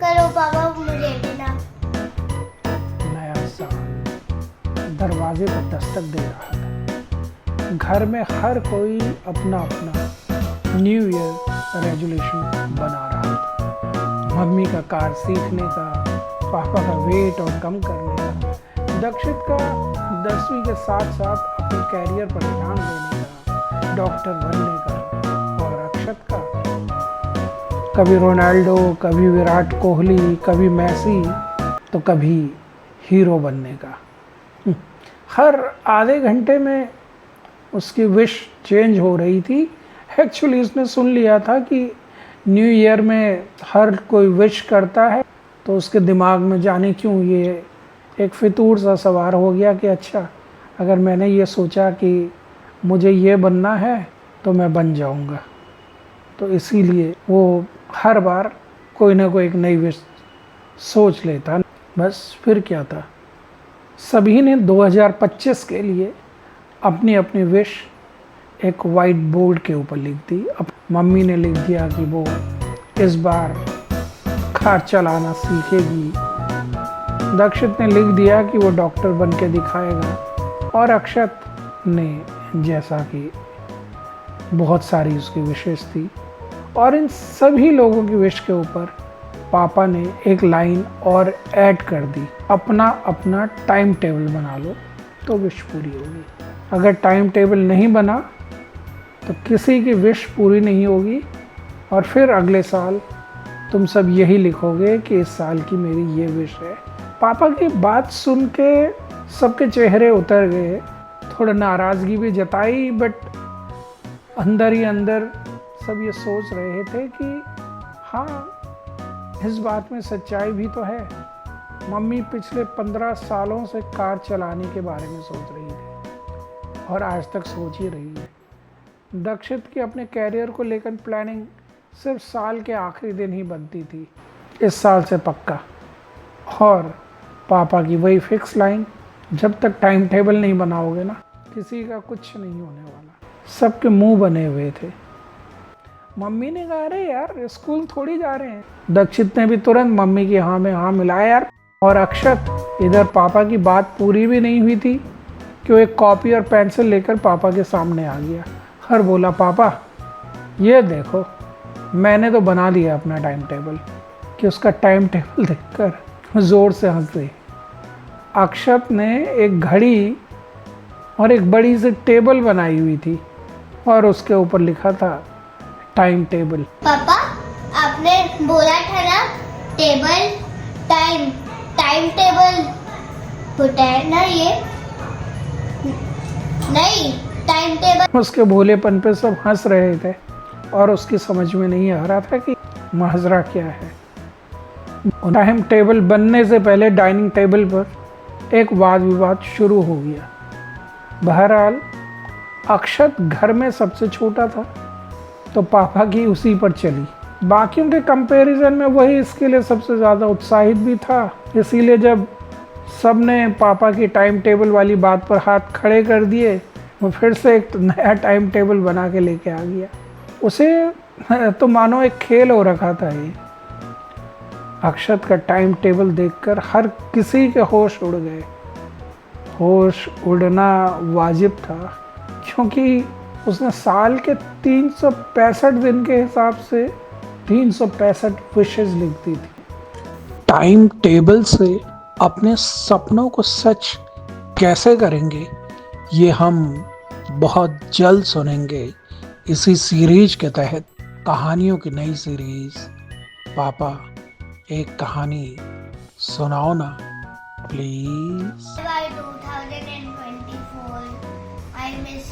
करो पापा मुझे भी ना। नया साल दरवाजे पर दस्तक दे रहा था। घर में हर कोई अपना अपना न्यू ईयर रेजोल्यूशन बना रहा था। मम्मी का कार सीखने का, पापा का वेट और कम करने का, दक्षित का 10वीं के साथ साथ अपने कैरियर पर ध्यान देने का, डॉक्टर बनने का, और अक्षत का कभी रोनाल्डो, कभी विराट कोहली, कभी मैसी, तो कभी हीरो बनने का। हर आधे घंटे में उसकी विश चेंज हो रही थी। एक्चुअली उसने सुन लिया था कि न्यू ईयर में हर कोई विश करता है, तो उसके दिमाग में जाने क्यों ये एक फितूर सा सवार हो गया कि अच्छा, अगर मैंने ये सोचा कि मुझे ये बनना है तो मैं बन जाऊंगा। तो इसीलिए वो हर बार कोई ना कोई एक नई विश सोच लेता। बस फिर क्या था, सभी ने 2025 के लिए अपनी अपनी विश एक वाइट बोर्ड के ऊपर लिख दी। अब मम्मी ने लिख दिया कि वो इस बार कार चलाना सीखेगी। दक्षित ने लिख दिया कि वो डॉक्टर बन के दिखाएगा। और अक्षत ने, जैसा कि बहुत सारी उसकी विशेष थी, और इन सभी लोगों की विश के ऊपर पापा ने एक लाइन और ऐड कर दी, अपना अपना टाइम टेबल बना लो तो विश पूरी होगी। अगर टाइम टेबल नहीं बना तो किसी की विश पूरी नहीं होगी, और फिर अगले साल तुम सब यही लिखोगे कि इस साल की मेरी ये विश है। पापा की बात सुन के सबके चेहरे उतर गए, थोड़ा नाराज़गी भी जताई, बट अंदर ही अंदर सब ये सोच रहे थे कि हाँ, इस बात में सच्चाई भी तो है। मम्मी पिछले 15 सालों से कार चलाने के बारे में सोच रही थी और आज तक सोच ही रही है। दक्षित की अपने कैरियर को लेकर प्लानिंग सिर्फ साल के आखिरी दिन ही बनती थी, इस साल से पक्का। और पापा की वही फिक्स लाइन, जब तक टाइम टेबल नहीं बनाओगे ना, किसी का कुछ नहीं होने वाला। सबके मुंह बने हुए थे। मम्मी ने कहा अरे यार स्कूल थोड़ी जा रहे हैं। दक्षित ने भी तुरंत मम्मी की हाँ में हाँ मिलाया यार। और अक्षत इधर पापा की बात पूरी भी नहीं हुई थी कि वो एक कॉपी और पेंसिल लेकर पापा के सामने आ गया और बोला, पापा ये देखो, मैंने तो बना दिया अपना टाइम टेबल। कि उसका टाइम टेबल देखकर ज़ोर से हंस दे। अक्षत ने एक घड़ी और एक बड़ी सी टेबल बनाई हुई थी और उसके ऊपर लिखा था टाइम टेबल। पापा आपने बोला था ना टेबल टाइम टेबल होता है ना, ये नहीं टाइम टेबल। उसके भोलेपन पे सब हंस रहे थे और उसकी समझ में नहीं आ रहा था कि माजरा क्या है। टाइम टेबल बनने से पहले डाइनिंग टेबल पर एक वाद विवाद शुरू हो गया। बहरहाल अक्षत घर में सबसे छोटा था, तो पापा की उसी पर चली। बाकियों के कंपैरिजन में वही इसके लिए सबसे ज़्यादा उत्साहित भी था। इसीलिए जब सब ने पापा की टाइम टेबल वाली बात पर हाथ खड़े कर दिए, वो फिर से एक नया टाइम टेबल बना के लेके आ गया। उसे तो मानो एक खेल हो रखा था ये। अक्षत का टाइम टेबल देखकर हर किसी के होश उड़ गए। होश उड़ना वाजिब था, क्योंकि उसने साल के 365 दिन के हिसाब से 365 विशेस लिखती थी। टाइम टेबल से अपने सपनों को सच कैसे करेंगे, ये हम बहुत जल्द सुनेंगे इसी सीरीज के तहत। कहानियों की नई सीरीज। पापा एक कहानी सुनाओ ना प्लीज। By 2024 I miss